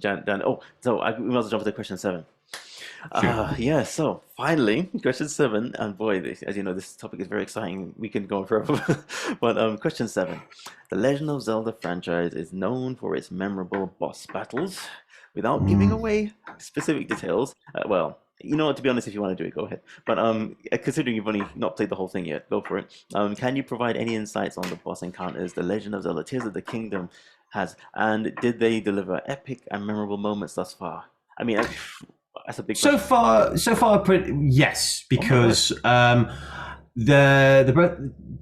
Dan. Oh, so we must jump to question seven. Sure. Yeah, so finally, question seven, and boy, as you know, this topic is very exciting. We can go on forever. But question seven. The Legend of Zelda franchise is known for its memorable boss battles. Without giving Mm. away specific details, well, you know what, to be honest, if you want to do it, go ahead. But considering you've only not played the whole thing yet, go for it. Can you provide any insights on the boss encounters The Legend of Zelda Tears of the Kingdom has, and did they deliver epic and memorable moments thus far? I mean, that's a big So question. far, yes, Oh my God. because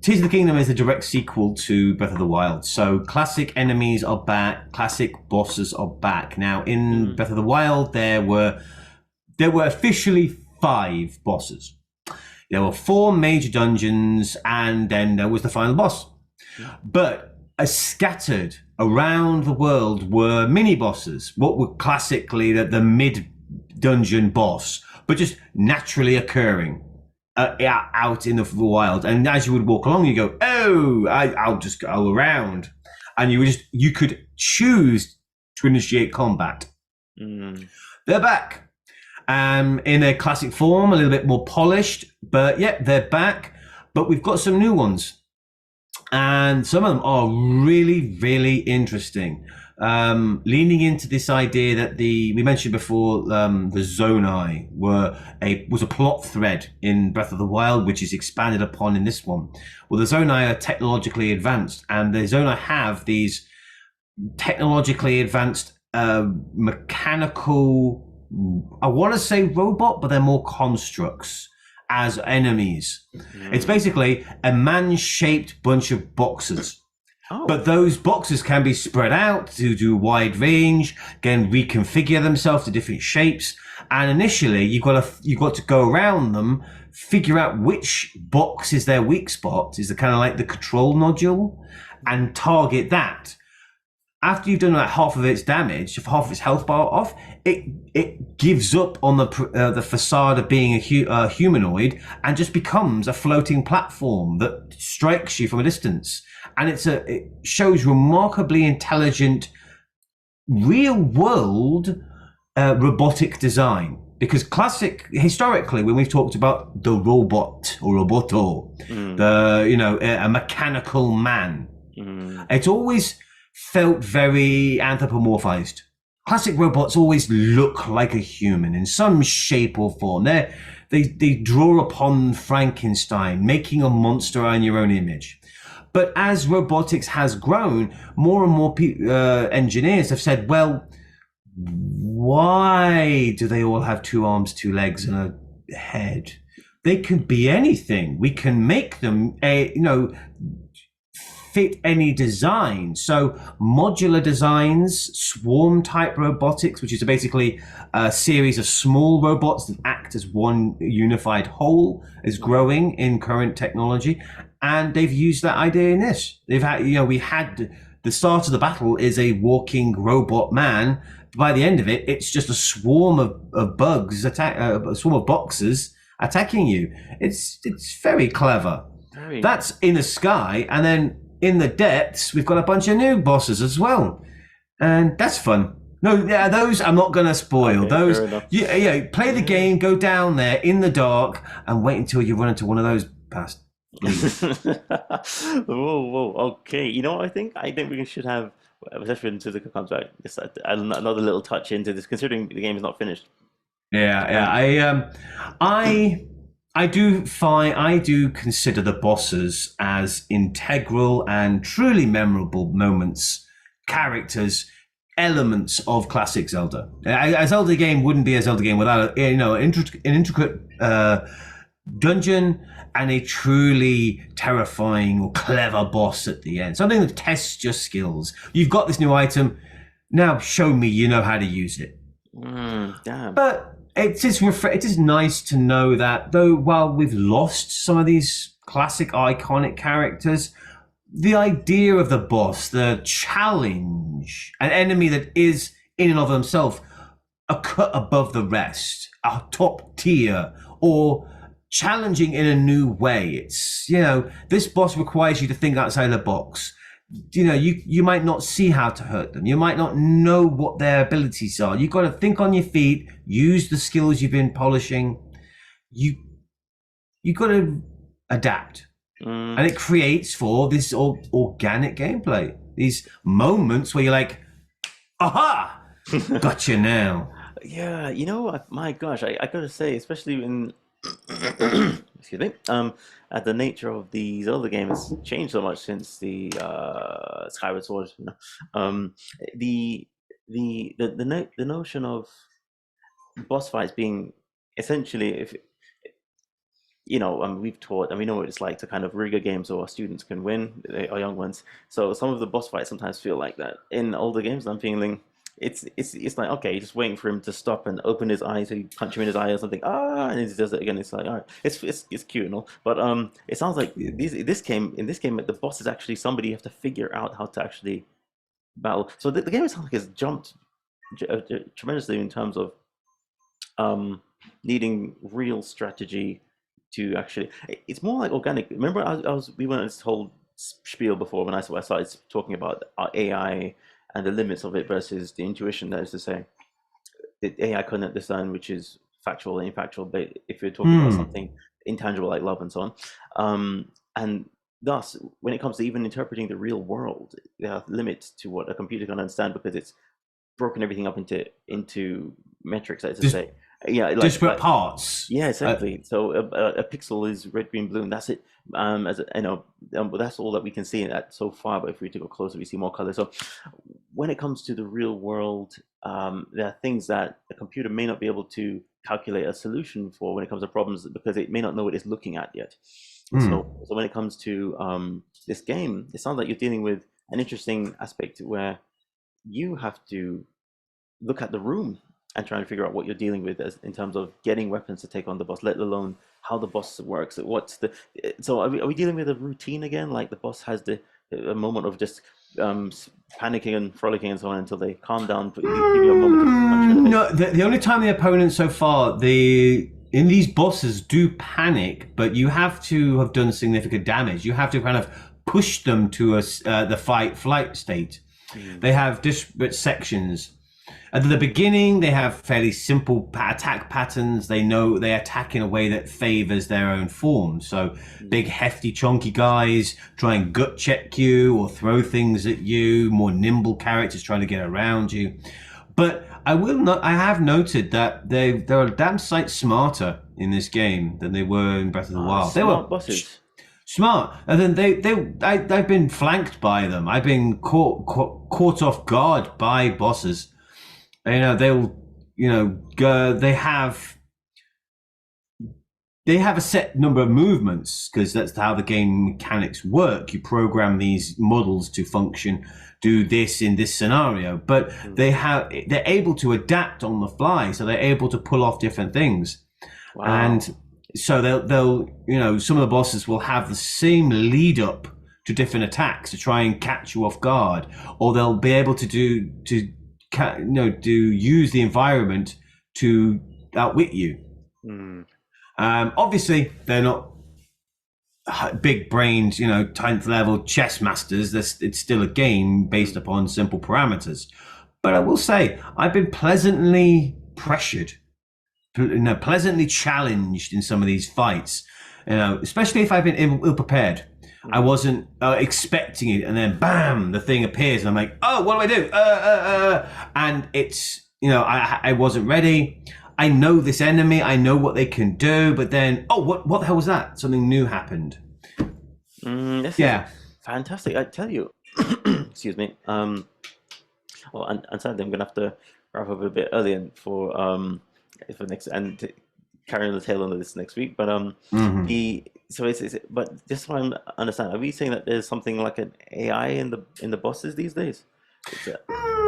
Tears of the Kingdom is a direct sequel to Breath of the Wild. So classic enemies are back, classic bosses are back. Now in Mm, Breath of the Wild, there were officially 5 bosses. There were 4 major dungeons, and then there was the final boss. mm, But scattered around the world were mini bosses, what were classically the mid dungeon boss, but just naturally occurring out in the wild. And as you would walk along, you go, "Oh, I'll just go around," and you could choose to initiate combat. mm. They're back, in their classic form, a little bit more polished, but yeah, they're back. But we've got some new ones, and some of them are really, really interesting. Leaning into this idea that we mentioned before, the Zonai was a plot thread in Breath of the Wild, which is expanded upon in this one. Well, the Zonai are technologically advanced, and the Zonai have these technologically advanced mechanical, I want to say robot, but they're more constructs as enemies. It's Mm. basically a man-shaped bunch of boxes. Oh. But those boxes can be spread out to do wide range, can reconfigure themselves to different shapes. And initially, you've got to go around them, figure out which box is their weak spot, is the kind of like the control nodule, and target that. After you've done like half of its damage, half of its health bar off, it gives up on the facade of being a humanoid and just becomes a floating platform that strikes you from a distance. And it shows remarkably intelligent, real world robotic design. Because historically, when we've talked about the robot or roboto, Mm, a mechanical man, mm, it's always felt very anthropomorphized. Classic robots always look like a human in some shape or form. They draw upon Frankenstein, making a monster in your own image. But as robotics has grown, more and more engineers have said, well, why do they all have 2 arms, 2 legs, and a head? They can be anything. We can make them, fit any design. So modular designs, swarm type robotics, which is basically a series of small robots that act as one unified whole, is growing in current technology. And they've used that idea in this. We had the start of the battle is a walking robot man. By the end of it, it's just a swarm of bugs a swarm of boxes attacking you. It's very clever. very That's in the sky, and then in the depths, we've got a bunch of new bosses as well, and that's fun. No, yeah, those I'm not gonna spoil. okay. Those, Fair enough. yeah, play the game, go down there in the dark, and wait until you run into one of those past. Whoa, whoa. Okay. You know what I think? I think we should have, especially when Suzuka comes back, just another little touch into this, considering the game is not finished. Yeah. Um, I do consider the bosses as integral and truly memorable moments, characters, elements of classic Zelda. A Zelda game wouldn't be a Zelda game without an intricate dungeon and a truly terrifying or clever boss at the end. Something that tests your skills. You've got this new item, now show me you know how to use it. damn. But it is nice to know that, though, while we've lost some of these classic iconic characters, the idea of the boss, the challenge, an enemy that is in and of himself a cut above the rest, a top tier, or challenging in a new way. It's, this boss requires you to think outside the box. you might not see how to hurt them. You might not know what their abilities are. You've got to think on your feet, use the skills you've been polishing. You got to adapt. And it creates for this organic gameplay. These moments where you're like, aha, gotcha now. Yeah, my gosh, I gotta say, especially in excuse me, the nature of the Zelda game has changed so much since the Skyward Sword. The the notion of boss fights being essentially, if we've taught and we know what it's like to kind of rig a game so our students can win, our young ones. So some of the boss fights sometimes feel like that. In older games, I'm feeling it's like, okay, you're just waiting for him to stop and open his eyes, so you punch him in his eye or something. And he does it again. It's like, all right, it's cute and all, but it sounds like in this game, the boss is actually somebody you have to figure out how to actually battle. So the game sounds like it's jumped tremendously in terms of needing real strategy to actually. It's more like organic. Remember, we went on this whole spiel before when I started talking about our AI and the limits of it versus the intuition. That is to say, the AI couldn't discern which is factual and infactual, but if you're talking about something intangible like love and so on, and thus, when it comes to even interpreting the real world, there are limits to what a computer can understand because it's broken everything up into metrics. That is to say, disparate parts. Yeah, exactly. So a pixel is red, green, blue, and that's it. That's all that we can see in that so far. But if we were to go closer, we see more color. So when it comes to the real world, there are things that a computer may not be able to calculate a solution for when it comes to problems because it may not know what it's looking at yet. So when it comes to this game, it sounds like you're dealing with an interesting aspect where you have to look at the room and try and figure out what you're dealing with in terms of getting weapons to take on the boss, let alone how the boss works. So are we dealing with a routine again? Like the boss has a moment of just panicking and frolicking and so on until they calm down, but give you a moment to punch in the face. No, the only time the opponents so far, in these bosses do panic, but you have to have done significant damage. You have to kind of push them to the fight-flight state. They have disparate sections. At the beginning, they have fairly simple attack patterns. They know they attack in a way that favors their own form. So big, hefty, chunky guys try and gut check you or throw things at you. More nimble characters trying to get around you. But I have noted that they're a damn sight smarter in this game than they were in Breath of the Wild. They were bosses. Smart, and then I've been flanked by them. I've been caught off guard by bosses. They have a set number of movements because that's how the game mechanics work. You program these models to function, do this in this scenario, but they're able to adapt on the fly, so they're able to pull off different things. Wow. And so they'll some of the bosses will have the same lead up to different attacks to try and catch you off guard, or they'll be able to use the environment to outwit you. Obviously, they're not big-brained, 10th level chess masters. It's still a game based upon simple parameters. But I will say, I've been pleasantly pressured, pleasantly challenged in some of these fights. Especially if I've been ill-prepared. I wasn't expecting it, and then bam, the thing appears, and I'm like, oh, what do I do? And it's, I wasn't ready. I know this enemy, I know what they can do, but then, oh, what the hell was that? Something new happened. This is fantastic. I tell you, excuse me. And sadly, I'm gonna have to wrap up a bit earlier for next and carry on the tail end of this next week. But but just so I understand, are we saying that there's something like an AI in the bosses these days?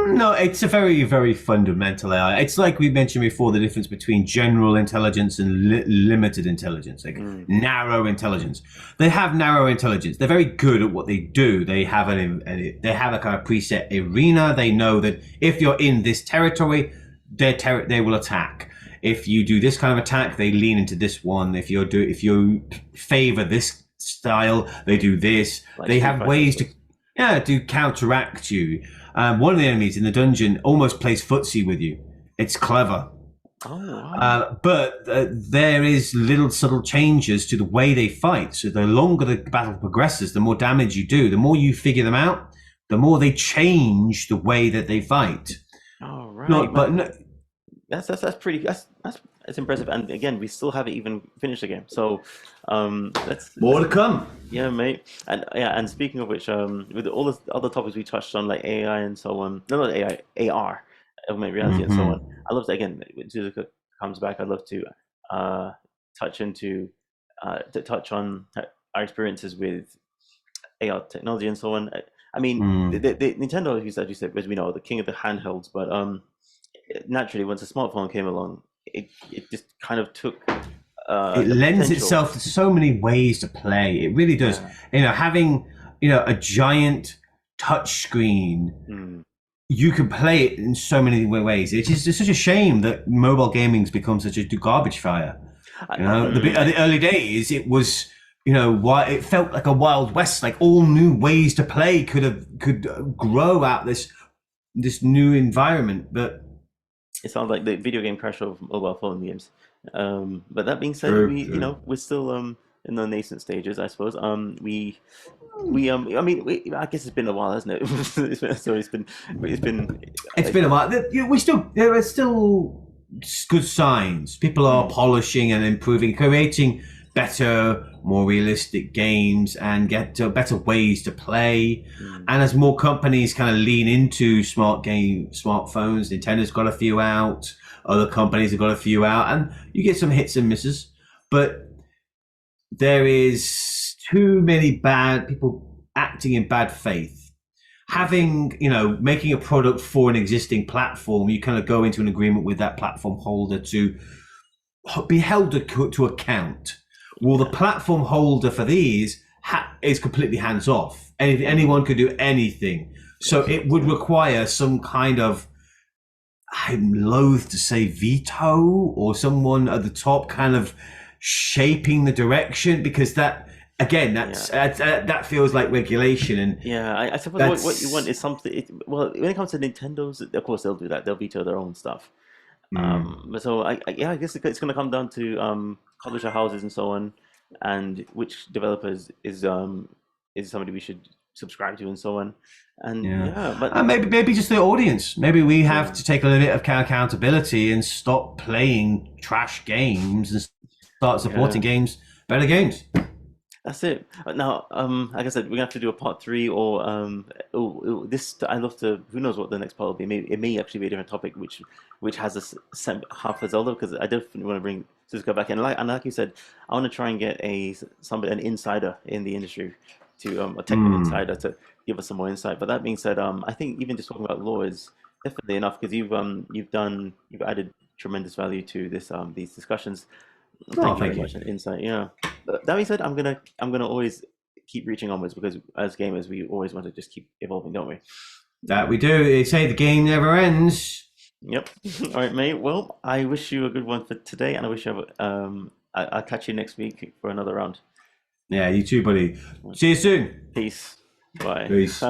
No, it's a very, very fundamental AI. It's like we mentioned before, the difference between general intelligence and limited intelligence, like narrow intelligence. They have narrow intelligence. They're very good at what they do. They have a kind of preset arena. They know that if you're in this territory, they will attack. If you do this kind of attack, they lean into this one. If you favor this style, they do this. Like they have ways to. Yeah, do counteract you. One of the enemies in the dungeon almost plays footsie with you. It's clever. Oh wow. But there is little subtle changes to the way they fight. So the longer the battle progresses, the more damage you do. The more you figure them out, the more they change the way that they fight. All right, Not, man. but no, That's pretty. That's impressive. And again, we still haven't even finished the game. So, more let's to come. yeah, mate. And yeah, and speaking of which, with all the other topics we touched on, like AI and so on, no, not AI, AR, augmented reality and so on. Hmm. I love to again, when Suzuka comes back, I'd love to uh touch on our experiences with AR technology and so on. I mean, Mm. the Nintendo, as you said, as we know, the king of the handhelds, but naturally, once a smartphone came along, it just kind of took It the lends potential. itself to so many ways to play. It really does. Yeah. Having a giant touch screen, Mm. you can play it in so many ways. It's such a shame that mobile gaming's become such a garbage fire. The early days, it was, why it felt like a wild west. Like all new ways to play could grow out this new environment. But It sounds like the video game crash of mobile phone games. But that being said, true, true. we're still in the nascent stages, I suppose. I mean, I guess it's been a while, hasn't it? It's been, It's been a while. There are still good signs. People are mm, polishing and improving, creating better, more realistic games, and get to better ways to play. mm, And as more companies kind of lean into smartphones, Nintendo's got a few out. Other companies have got a few out, and you get some hits and misses. But there is too many bad people acting in bad faith. Having, making a product for an existing platform, you kind of go into an agreement with that platform holder to be held to account. Well, the yeah, platform holder for these is completely hands off. mm, Anyone could do anything. So it would absolutely. require some kind of, I'm loath to say, veto, or someone at the top kind of shaping the direction, because that, again, Yeah. that feels like regulation, and Yeah, I suppose what you want that's is something. Well, when it comes to Nintendo's, of course they'll do that. They'll veto their own stuff. mm, But so yeah, I guess it's going to come down to publisher houses and so on, and which developers is somebody we should subscribe to and so on. And yeah. yeah, but Maybe just the audience. Maybe we have yeah, to take a little bit of accountability and stop playing trash games and start yeah. supporting better games. That's it. Now, like I said, we're gonna have to do a part three, or this. I love to. Who knows what the next part will be? Maybe it may actually be a different topic, which has a half a Zelda, because I definitely want to bring Cisco back in. Like you said, I want to try and get an insider in the industry, to a technical Hmm. insider to give us some more insight. But that being said, I think even just talking about law is definitely enough, because you've added tremendous value to these discussions. Oh, Thank you very thank you. much. An insight, yeah. But that being said, I'm gonna always keep reaching onwards, because as gamers, we always want to just keep evolving, don't we? That we do. They say the game never ends. Yep. All right, mate. Well, I wish you a good one for today, and I wish you have I'll catch you next week for another round. Yeah, you too, buddy. See you soon. Peace. Bye. Peace.